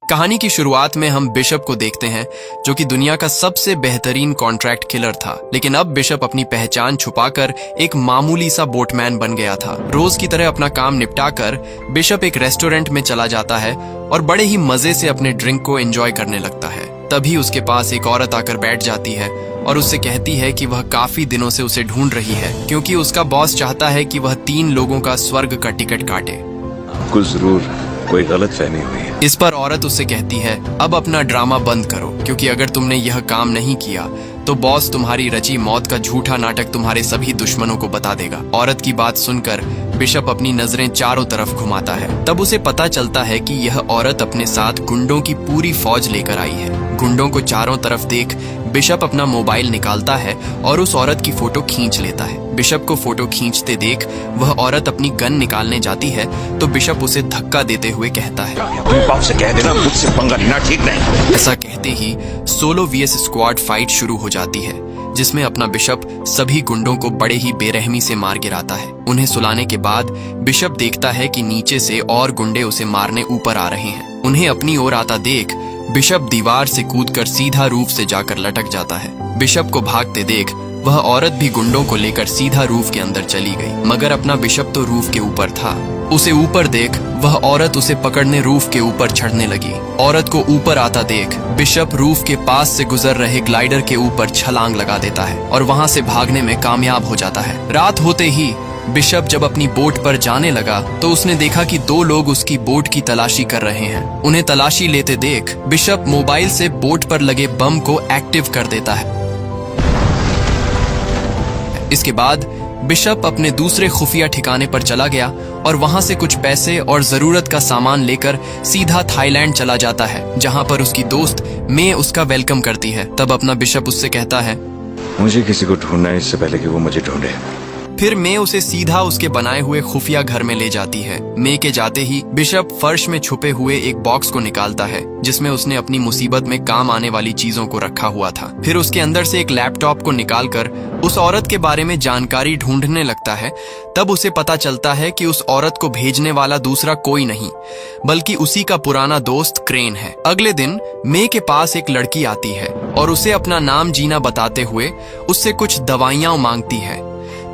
कहानी की शुरुआत में हम बिशप को देखते हैं, जो कि दुनिया का सबसे बेहतरीन कॉन्ट्रैक्ट किलर था। लेकिन अब बिशप अपनी पहचान छुपाकर एक मामूली सा बोटमैन बन गया था। रोज की तरह अपना काम निपटाकर बिशप एक रेस्टोरेंट में चला जाता है और बड़े ही मजे से अपने ड्रिंक को एंजॉय करने लगता है। तभी उसके पास एक औरत आकर बैठ जाती है और उससे कहती है कि वह काफी दिनों से उसे ढूंढ रही है, क्योंकि उसका बॉस चाहता है कि वह 3 लोगों का स्वर्ग का टिकट काटे। कुछ जरूर कोई गलतफहमी हुई है। इस पर औरत उससे कहती है, अब अपना ड्रामा बंद करो, क्योंकि अगर तुमने यह काम नहीं किया तो बॉस तुम्हारी रची मौत का झूठा नाटक तुम्हारे सभी दुश्मनों को बता देगा। औरत की बात सुनकर बिशप अपनी नजरें चारों तरफ घुमाता है। तब उसे पता चलता है कि यह औरत अपने साथ गुंडों की पूरी फौज लेकर आई है। गुंडों को चारों तरफ देख बिशप अपना मोबाइल निकालता है और उस औरत की फोटो खींच लेता है। बिशप को फोटो खींचते देख वह औरत अपनी गन निकालने जाती है तो बिशप उसे धक्का देते हुए कहता है, बाप से कह देना मुझसे पंगा लेना ठीक नहीं। ऐसा कहते ही सोलो वीएस स्क्वाड फाइट शुरू हो जाती है, जिसमें अपना बिशप सभी गुंडों को बड़े ही बेरहमी से मार गिराता है। उन्हें सुलाने के बाद बिशप देखता है कि नीचे से और गुंडे उसे मारने ऊपर आ रहे हैं। उन्हें अपनी ओर आता देख बिशप दीवार से कूदकर सीधा रूफ से जाकर लटक जाता है। बिशप को भागते देख वह औरत भी गुंडों को लेकर सीधा रूफ के अंदर चली गई, मगर अपना बिशप तो रूफ के ऊपर था। उसे ऊपर देख वह औरत उसे पकड़ने रूफ के ऊपर चढ़ने लगी। औरत को ऊपर आता देख बिशप रूफ के पास से गुजर रहे ग्लाइडर के ऊपर छलांग लगा देता है और वहां से भागने में कामयाब हो जाता है। रात होते ही बिशप जब अपनी बोट पर जाने लगा तो उसने देखा कि 2 लोग उसकी बोट की तलाशी कर रहे हैं। उन्हें तलाशी लेते देख बिशप मोबाइल से बोट पर लगे बम को एक्टिव कर देता है। इसके बाद बिशप अपने दूसरे खुफिया ठिकाने पर चला गया और वहां से कुछ पैसे और जरूरत का सामान लेकर सीधा थाईलैंड चला जाता है, जहां पर उसकी दोस्त मे उसका वेलकम करती है। तब अपना बिशप उससे कहता है, मुझे किसी को ढूंढना है इससे पहले कि वो मुझे ढूंढे। फिर मे उसे सीधा उसके बनाए हुए खुफिया घर में ले जाती है। मे के जाते ही बिशप फर्श में छुपे हुए एक बॉक्स को निकालता है, जिसमें उसने अपनी मुसीबत में काम आने वाली चीजों को रखा हुआ था। फिर उसके अंदर से एक लैपटॉप को निकालकर उस औरत के बारे में जानकारी ढूंढने लगता है। तब उसे पता चलता है कि उस औरत को भेजने वाला दूसरा कोई नहीं बल्कि उसी का पुराना दोस्त क्रेन है। अगले दिन मे के पास एक लड़की आती है और उसे अपना नाम जीना बताते हुए उससे कुछ दवाइयां मांगती है।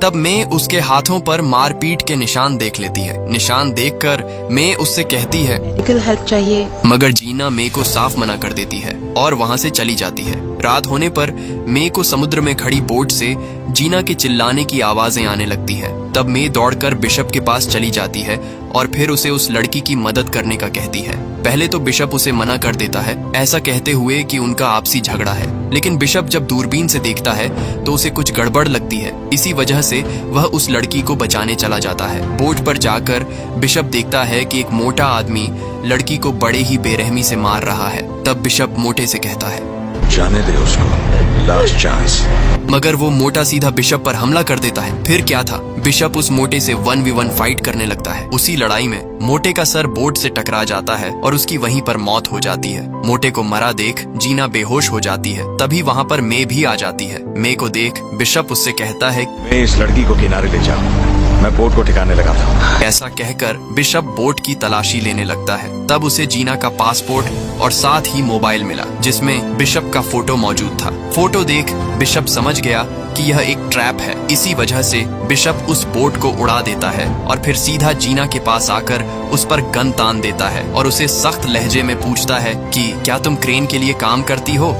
तब मे उसके हाथों पर मारपीट के निशान देख लेती है। निशान देखकर मे उससे कहती है, हेल्प चाहिए, मगर जीना मे को साफ मना कर देती है और वहां से चली जाती है। रात होने पर मे को समुद्र में खड़ी बोट से जीना के चिल्लाने की आवाजें आने लगती है। तब मे दौड़कर बिशप के पास चली जाती है और फिर उसे उस लड़की की मदद करने का कहती है। पहले तो बिशप उसे मना कर देता है, ऐसा कहते हुए कि उनका आपसी झगड़ा है। लेकिन बिशप जब दूरबीन से देखता है तो उसे कुछ गड़बड़ लगती है। इसी वजह से वह उस लड़की को बचाने चला जाता है। बोट पर जाकर बिशप देखता है कि एक मोटा आदमी लड़की को बड़े ही बेरहमी से मार रहा है। तब बिशप मोटे से कहता है, जाने दे उसको, लास्ट चांस। मगर वो मोटा सीधा बिशप पर हमला कर देता है। फिर क्या था, बिशप उस मोटे से 1v1 फाइट करने लगता है। उसी लड़ाई में मोटे का सर बोट से टकरा जाता है और उसकी वहीं पर मौत हो जाती है। मोटे को मरा देख जीना बेहोश हो जाती है। तभी वहाँ पर मे भी आ जाती है। मे को देख बिशप उससे कहता है, मैं इस लड़की को किनारे ले जाऊं, मैं बोट को ठिकाने लगाता हूँ। ऐसा कहकर बिशप बोट की तलाशी लेने लगता है। तब उसे जीना का पासपोर्ट और साथ ही मोबाइल मिला, जिसमें बिशप का फोटो मौजूद था। फोटो देख बिशप समझ गया कि यह एक ट्रैप है। इसी वजह से बिशप उस बोट को उड़ा देता है और फिर सीधा जीना के पास आकर उस पर गन तान देता है और उसे सख्त लहजे में पूछता है कि क्या तुम क्रेन के लिए काम करती हो।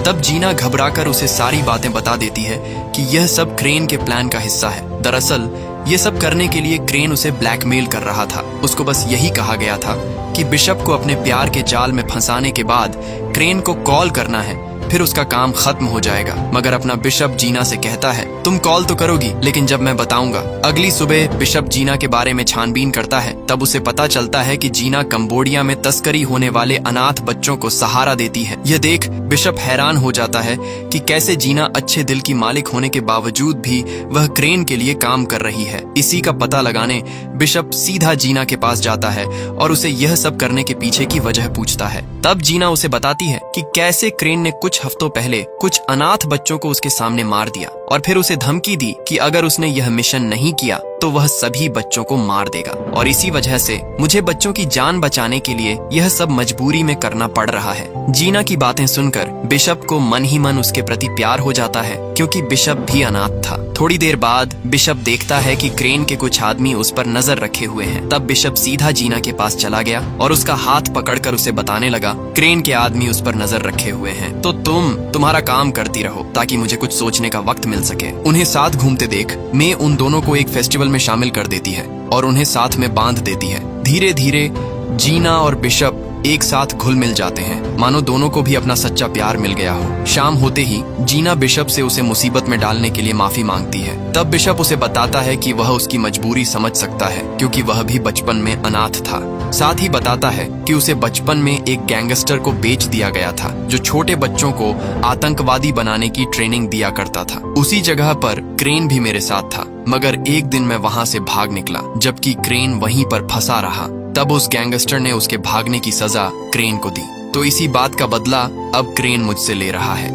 तब जीना घबराकर उसे सारी बातें बता देती है कि यह सब क्रेन के प्लान का हिस्सा है। दरअसल ये सब करने के लिए क्रेन उसे ब्लैकमेल कर रहा था। उसको बस यही कहा गया था कि बिशप को अपने प्यार के जाल में फंसाने के बाद क्रेन को कॉल करना है, फिर उसका काम खत्म हो जाएगा। मगर अपना बिशप जीना से कहता है, तुम कॉल तो करोगी, लेकिन जब मैं बताऊंगा। अगली सुबह बिशप जीना के बारे में छानबीन करता है। तब उसे पता चलता है कि जीना कंबोडिया में तस्करी होने वाले अनाथ बच्चों को सहारा देती है। यह देख बिशप हैरान हो जाता है कि कैसे जीना अच्छे दिल की मालिक होने के बावजूद भी वह क्रेन के लिए काम कर रही है। इसी का पता लगाने बिशप सीधा जीना के पास जाता है और उसे यह सब करने के पीछे की वजह पूछता है। तब जीना उसे बताती है कि कैसे क्रेन ने कुछ हफ्तों पहले कुछ अनाथ बच्चों को उसके सामने मार दिया। और फिर उसे धमकी दी कि अगर उसने यह मिशन नहीं किया तो वह सभी बच्चों को मार देगा, और इसी वजह से मुझे बच्चों की जान बचाने के लिए यह सब मजबूरी में करना पड़ रहा है। जीना की बातें सुनकर बिशप को मन ही मन उसके प्रति प्यार हो जाता है, क्योंकि बिशप भी अनाथ था। थोड़ी देर बाद बिशप देखता है कि क्रेन के कुछ आदमी उस पर नजर रखे हुए हैं। तब बिशप सीधा जीना के पास चला गया और उसका हाथ पकड़कर उसे बताने लगा, क्रेन के आदमी उस पर नजर रखे हुए हैं, तो तुम्हारा काम करती रहो ताकि मुझे कुछ सोचने का वक्त मिल सके। उन्हें साथ घूमते देख मे उन दोनों को एक फेस्टिवल में शामिल कर देती है और उन्हें साथ में बांध देती है। धीरे धीरे जीना और बिशप एक साथ घुल मिल जाते हैं, मानो दोनों को भी अपना सच्चा प्यार मिल गया हो। शाम होते ही जीना बिशप से उसे मुसीबत में डालने के लिए माफी मांगती है। तब बिशप उसे बताता है कि वह उसकी मजबूरी समझ सकता है, क्योंकि वह भी बचपन में अनाथ था। साथ ही बताता है कि उसे बचपन में एक गैंगस्टर को बेच दिया गया था, जो छोटे बच्चों को आतंकवादी बनाने की ट्रेनिंग दिया करता था। उसी जगह पर क्रेन भी मेरे साथ था, मगर एक दिन मैं वहाँ से भाग निकला, जबकि क्रेन वहीं पर फंसा रहा। तब उस गैंगस्टर ने उसके भागने की सजा क्रेन को दी, तो इसी बात का बदला अब क्रेन मुझसे ले रहा है।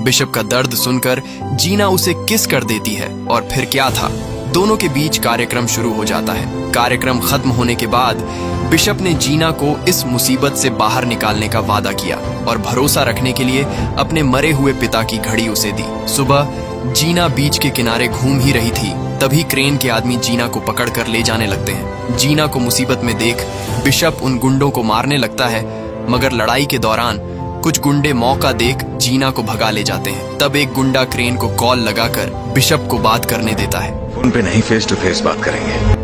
बिशप का दर्द सुनकर जीना उसे किस कर देती है, और फिर क्या था, दोनों के बीच कार्यक्रम शुरू हो जाता है। कार्यक्रम खत्म होने के बाद बिशप ने जीना को इस मुसीबत से बाहर निकालने का वादा किया और भरोसा रखने के लिए अपने मरे हुए पिता की घड़ी उसे दी। सुबह जीना बीच के किनारे घूम ही रही थी, तभी क्रेन के आदमी जीना को पकड़कर ले जाने लगते हैं। जीना को मुसीबत में देख बिशप उन गुंडों को मारने लगता है, मगर लड़ाई के दौरान कुछ गुंडे मौका देख जीना को भगा ले जाते हैं। तब एक गुंडा क्रेन को कॉल लगाकर बिशप को बात करने देता है। फोन पे नहीं, फेस टू फेस बात करेंगे।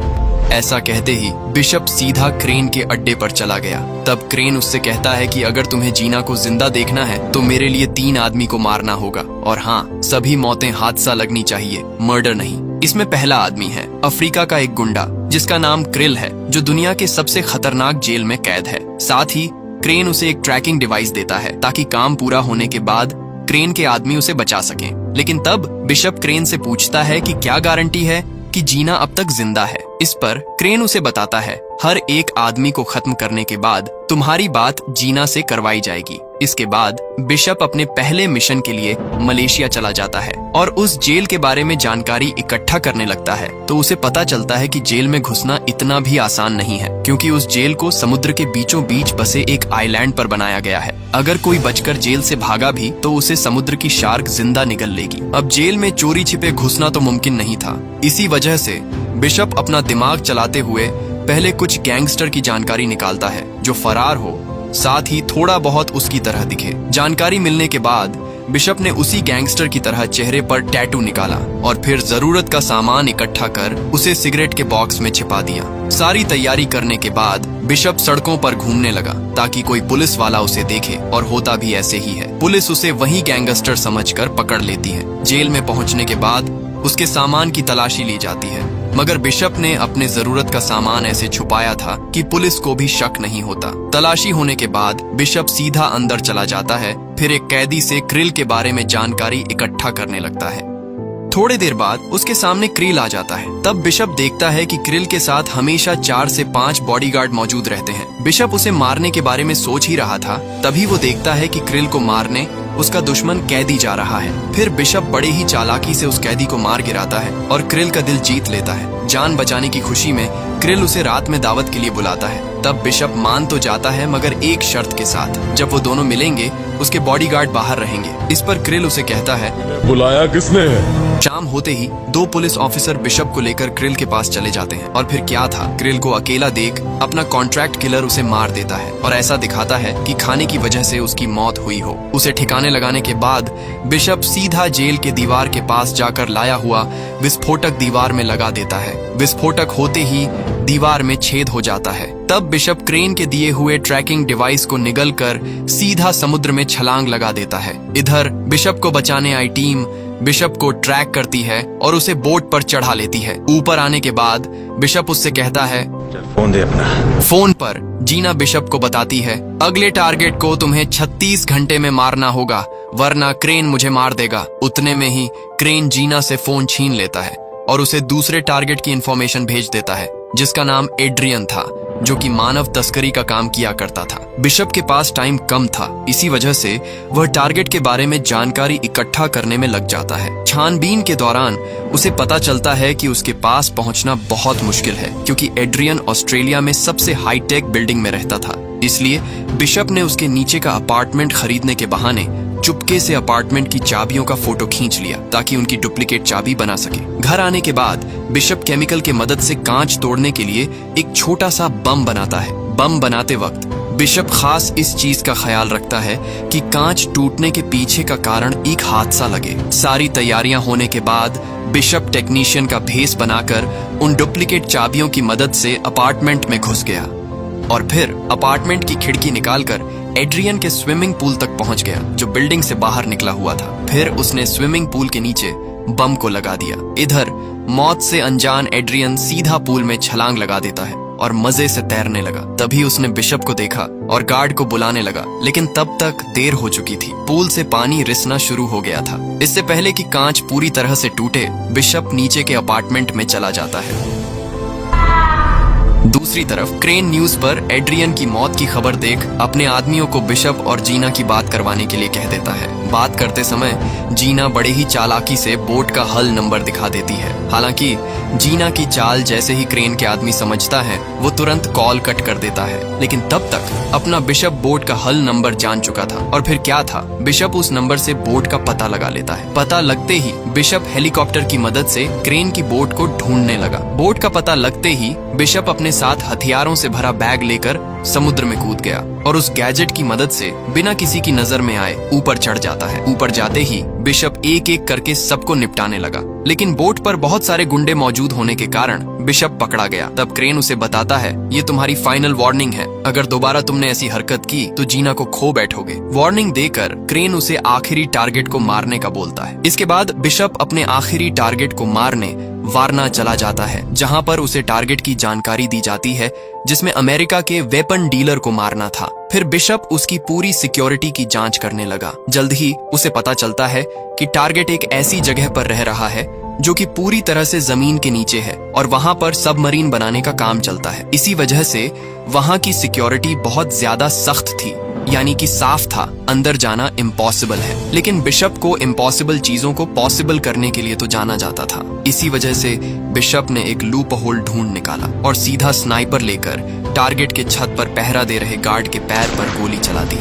ऐसा कहते ही बिशप सीधा क्रेन के अड्डे पर चला गया। तब क्रेन उससे कहता है कि अगर तुम्हें जीना को जिंदा देखना है तो मेरे लिए 3 आदमी को मारना होगा, और हाँ, सभी मौतें हादसा लगनी चाहिए, मर्डर नहीं। इसमें पहला आदमी है अफ्रीका का एक गुंडा जिसका नाम क्रिल है, जो दुनिया के सबसे खतरनाक जेल में कैद है। साथ ही क्रेन उसे एक ट्रैकिंग डिवाइस देता है ताकि काम पूरा होने के बाद क्रेन के आदमी उसे बचा सकें। लेकिन तब बिशप क्रेन से पूछता है कि क्या गारंटी है कि जीना अब तक जिंदा है। इस पर क्रेन उसे बताता है, हर एक आदमी को खत्म करने के बाद तुम्हारी बात जीना से करवाई जाएगी। इसके बाद बिशप अपने पहले मिशन के लिए मलेशिया चला जाता है और उस जेल के बारे में जानकारी इकट्ठा करने लगता है। तो उसे पता चलता है कि जेल में घुसना इतना भी आसान नहीं है, क्योंकि उस जेल को समुद्र के बीचों बीच बसे एक आइलैंड पर बनाया गया है। अगर कोई बचकर जेल से भागा भी तो उसे समुद्र की शार्क जिंदा निगल लेगी। अब जेल में चोरी छिपे घुसना तो मुमकिन नहीं था। इसी वजह से बिशप अपना दिमाग चलाते हुए पहले कुछ गैंगस्टर की जानकारी निकालता है जो फरार हो, साथ ही थोड़ा बहुत उसकी तरह दिखे। जानकारी मिलने के बाद बिशप ने उसी गैंगस्टर की तरह चेहरे पर टैटू निकाला और फिर जरूरत का सामान इकट्ठा कर उसे सिगरेट के बॉक्स में छिपा दिया। सारी तैयारी करने के बाद बिशप सड़कों पर घूमने लगा ताकि कोई पुलिस वाला उसे देखे, और होता भी ऐसे ही है। पुलिस उसे वही गैंगस्टर समझकर पकड़ लेती है। जेल में पहुंचने के बाद उसके सामान की तलाशी ली जाती है, मगर बिशप ने अपने जरूरत का सामान ऐसे छुपाया था कि पुलिस को भी शक नहीं होता। तलाशी होने के बाद बिशप सीधा अंदर चला जाता है, फिर एक कैदी से क्रिल के बारे में जानकारी इकट्ठा करने लगता है। थोड़ी देर बाद उसके सामने क्रिल आ जाता है। तब बिशप देखता है कि क्रिल के साथ हमेशा 4 से 5 बॉडीगार्ड मौजूद रहते हैं। बिशप उसे मारने के बारे में सोच ही रहा था, तभी वो देखता है कि क्रिल को मारने उसका दुश्मन कैदी जा रहा है। फिर बिशप बड़े ही चालाकी से उस कैदी को मार गिराता है और क्रिल का दिल जीत लेता है। जान बचाने की खुशी में क्रिल उसे रात में दावत के लिए बुलाता है। तब बिशप मान तो जाता है, मगर एक शर्त के साथ, जब वो दोनों मिलेंगे उसके बॉडीगार्ड बाहर रहेंगे। इस पर क्रिल उसे कहता है, बुलाया किसने है? शाम होते ही 2 पुलिस ऑफिसर बिशप को लेकर क्रिल के पास चले जाते हैं, और फिर क्या था, क्रिल को अकेला देख अपना कॉन्ट्रैक्ट किलर उसे मार देता है और ऐसा दिखाता है कि खाने की वजह से उसकी मौत हुई हो। उसे ठिकाने लगाने के बाद बिशप सीधा जेल के दीवार के पास जाकर लाया हुआ विस्फोटक दीवार में लगा देता है। विस्फोटक होते ही दीवार में छेद हो जाता है। तब बिशप क्रेन के दिए हुए ट्रैकिंग डिवाइस को निगलकर सीधा समुद्र में छलांग लगा देता है। इधर बिशप को बचाने आई टीम बिशप को ट्रैक करती है और उसे बोट पर चढ़ा लेती है। ऊपर आने के बाद बिशप उससे कहता है, फोन दे अपना। फोन पर जीना बिशप को बताती है, अगले टारगेट को तुम्हें 36 घंटे में मारना होगा, वरना क्रेन मुझे मार देगा। उतने में ही क्रेन जीना से फोन छीन लेता है और उसे दूसरे टारगेट की इंफॉर्मेशन भेज देता है, जिसका नाम एड्रियन था, जो कि मानव तस्करी का काम किया करता था। बिशप के पास टाइम कम था, इसी वजह से वह टारगेट के बारे में जानकारी इकट्ठा करने में लग जाता है। छानबीन के दौरान उसे पता चलता है कि उसके पास पहुंचना बहुत मुश्किल है, क्योंकि एड्रियन ऑस्ट्रेलिया में सबसे हाईटेक बिल्डिंग में रहता था। इसलिए बिशप ने उसके नीचे का अपार्टमेंट खरीदने के बहाने चुपके से अपार्टमेंट की चाबियों का फोटो खींच लिया ताकि उनकी डुप्लीकेट चाबी बना सके। घर आने के बाद बिशप केमिकल के मदद से कांच तोड़ने के लिए एक छोटा सा बम बनाता है। बम बनाते वक्त बिशप खास इस चीज का ख्याल रखता है कि कांच टूटने के पीछे का कारण एक हादसा लगे। सारी तैयारियां होने के बाद बिशप टेक्नीशियन का भेस बनाकर उन डुप्लीकेट चाबियों की मदद से अपार्टमेंट में घुस गया और फिर अपार्टमेंट की खिड़की निकालकर एड्रियन के स्विमिंग पूल तक पहुंच गया, जो बिल्डिंग से बाहर निकला हुआ था। फिर उसने स्विमिंग पूल के नीचे बम को लगा दिया। इधर मौत से अनजान एड्रियन सीधा पूल में छलांग लगा देता है और मजे से तैरने लगा। तभी उसने बिशप को देखा और गार्ड को बुलाने लगा, लेकिन तब तक देर हो चुकी थी। पूल से पानी रिसना शुरू हो गया था। इससे पहले कि कांच पूरी तरह से टूटे, बिशप नीचे के अपार्टमेंट में चला जाता है। दूसरी तरफ क्रेन न्यूज पर एड्रियन की मौत की खबर देख अपने आदमियों को बिशप और जीना की बात करवाने के लिए कह देता है। बात करते समय जीना बड़े ही चालाकी से बोट का हल नंबर दिखा देती है। हालांकि जीना की चाल जैसे ही क्रेन के आदमी समझता है, वो तुरंत कॉल कट कर देता है, लेकिन तब तक अपना बिशप बोट का हल नंबर जान चुका था। और फिर क्या था, बिशप उस नंबर से बोट का पता लगा लेता है। पता लगते ही बिशप हेलीकॉप्टर की मदद से क्रेन की बोट को ढूंढने लगा। बोट का पता लगते ही बिशप अपने साथ हथियारों से भरा बैग लेकर समुद्र में कूद गया और उस गैजेट की मदद से बिना किसी की नजर में आए ऊपर चढ़ जाता है। ऊपर जाते ही बिशप एक एक करके सबको निपटाने लगा, लेकिन बोट पर बहुत सारे गुंडे मौजूद होने के कारण बिशप पकड़ा गया। तब क्रेन उसे बताता है, ये तुम्हारी फाइनल वार्निंग है, अगर दोबारा तुमने ऐसी हरकत की तो जीना को खो बैठोगे। वार्निंग देकर क्रेन उसे आखिरी टारगेट को मारने का बोलता है। इसके बाद बिशप अपने आखिरी टारगेट को मारने वारना चला जाता है, जहां पर उसे टारगेट की जानकारी दी जाती है, जिसमें अमेरिका के वेपन डीलर को मारना था। फिर बिशप उसकी पूरी सिक्योरिटी की जांच करने लगा। जल्द ही उसे पता चलता है कि टारगेट एक ऐसी जगह पर रह रहा है जो कि पूरी तरह से जमीन के नीचे है और वहां पर सबमरीन बनाने का काम चलता है। इसी वजह से वहां की सिक्योरिटी बहुत ज्यादा सख्त थी, यानी कि साफ था, अंदर जाना इम्पॉसिबल है। लेकिन बिशप को इम्पॉसिबल चीजों को पॉसिबल करने के लिए तो जाना जाता था। इसी वजह से बिशप ने एक लूप होल ढूंढ निकाला और सीधा स्नाइपर लेकर टारगेट के छत पर पहरा दे रहे गार्ड के पैर पर गोली चला दी।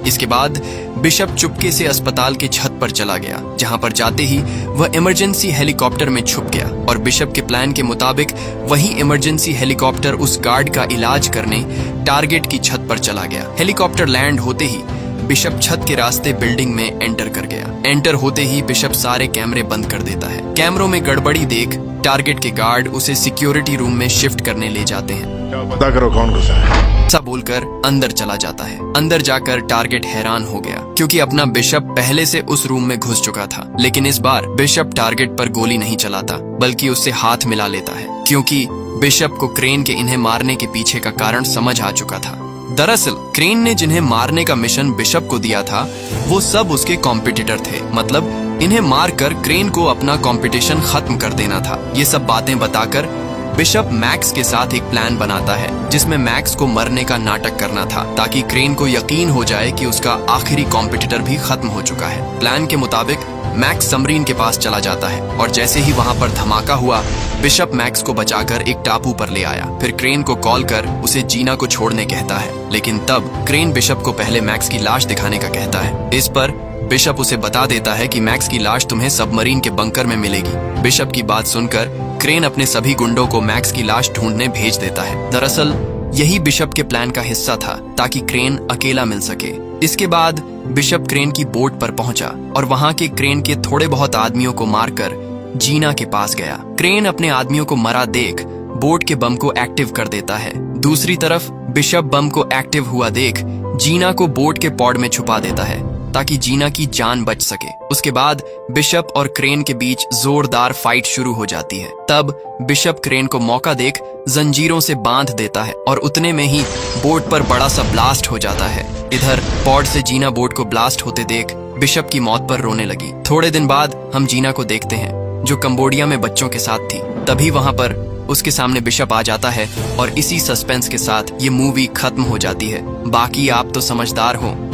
इसके बाद बिशप चुपके से अस्पताल के छत पर चला गया, जहां पर जाते ही वह इमरजेंसी हेलीकॉप्टर में छुप गया और बिशप के प्लान के मुताबिक वही इमरजेंसी हेलीकॉप्टर उस गार्ड का इलाज करने टारगेट की छत पर चला गया। हेलीकॉप्टर लैंड होते ही बिशप छत के रास्ते बिल्डिंग में एंटर कर गया। एंटर होते ही बिशप सारे कैमरे बंद कर देता है। कैमरों में गड़बड़ी देख टारगेट के गार्ड उसे सिक्योरिटी रूम में शिफ्ट करने ले जाते हैं। पता करो कौन घुसा है। ऐसा बोलकर अंदर चला जाता है। अंदर जाकर टारगेट हैरान हो गया, क्योंकि अपना बिशप पहले से उस रूम में घुस चुका था। लेकिन इस बार बिशप टारगेट पर गोली नहीं चलाता, बल्कि उससे हाथ मिला लेता है, क्योंकि बिशप को क्रेन के इन्हें मारने के पीछे का कारण समझ आ चुका था। दरअसल क्रेन ने जिन्हें मारने का मिशन बिशप को दिया था, वो सब उसके कॉम्पिटिटर थे। मतलब इन्हें मारकर क्रेन को अपना कंपटीशन खत्म कर देना था। ये सब बातें बताकर बिशप मैक्स के साथ एक प्लान बनाता है, जिसमें मैक्स को मरने का नाटक करना था, ताकि क्रेन को यकीन हो जाए कि उसका आखिरी कॉम्पिटिटर भी खत्म हो चुका है। प्लान के मुताबिक मैक्स सबमरीन के पास चला जाता है और जैसे ही वहां पर धमाका हुआ, बिशप मैक्स को बचाकर एक टापू पर ले आया। फिर क्रेन को कॉल कर उसे जीना को छोड़ने कहता है, लेकिन तब क्रेन बिशप को पहले मैक्स की लाश दिखाने का कहता है। इस पर बिशप उसे बता देता है कि मैक्स की लाश तुम्हें सबमरीन के बंकर में मिलेगी। बिशप की बात सुनकर क्रेन अपने सभी गुंडों को मैक्स की लाश ढूंढने भेज देता है। दरअसल यही बिशप के प्लान का हिस्सा था, ताकि क्रेन अकेला मिल सके। इसके बाद बिशप क्रेन की बोट पर पहुंचा और वहां के क्रेन के थोड़े बहुत आदमियों को मारकर जीना के पास गया। क्रेन अपने आदमियों को मरा देख बोट के बम को एक्टिव कर देता है। दूसरी तरफ बिशप बम को एक्टिव हुआ देख जीना को बोट के पॉड में छुपा देता है, ताकि जीना की जान बच सके। उसके बाद बिशप और क्रेन के बीच जोरदार फाइट शुरू हो जाती है। तब बिशप क्रेन को मौका देख जंजीरों से बांध देता है और उतने में ही बोट पर बड़ा सा ब्लास्ट हो जाता है। इधर पॉड से जीना बोट को ब्लास्ट होते देख बिशप की मौत पर रोने लगी। थोड़े दिन बाद हम जीना को देखते हैं, जो कंबोडिया में बच्चों के साथ थी। तभी वहां पर उसके सामने बिशप आ जाता है और इसी सस्पेंस के साथ ये मूवी खत्म हो जाती है। बाकी आप तो समझदार हो।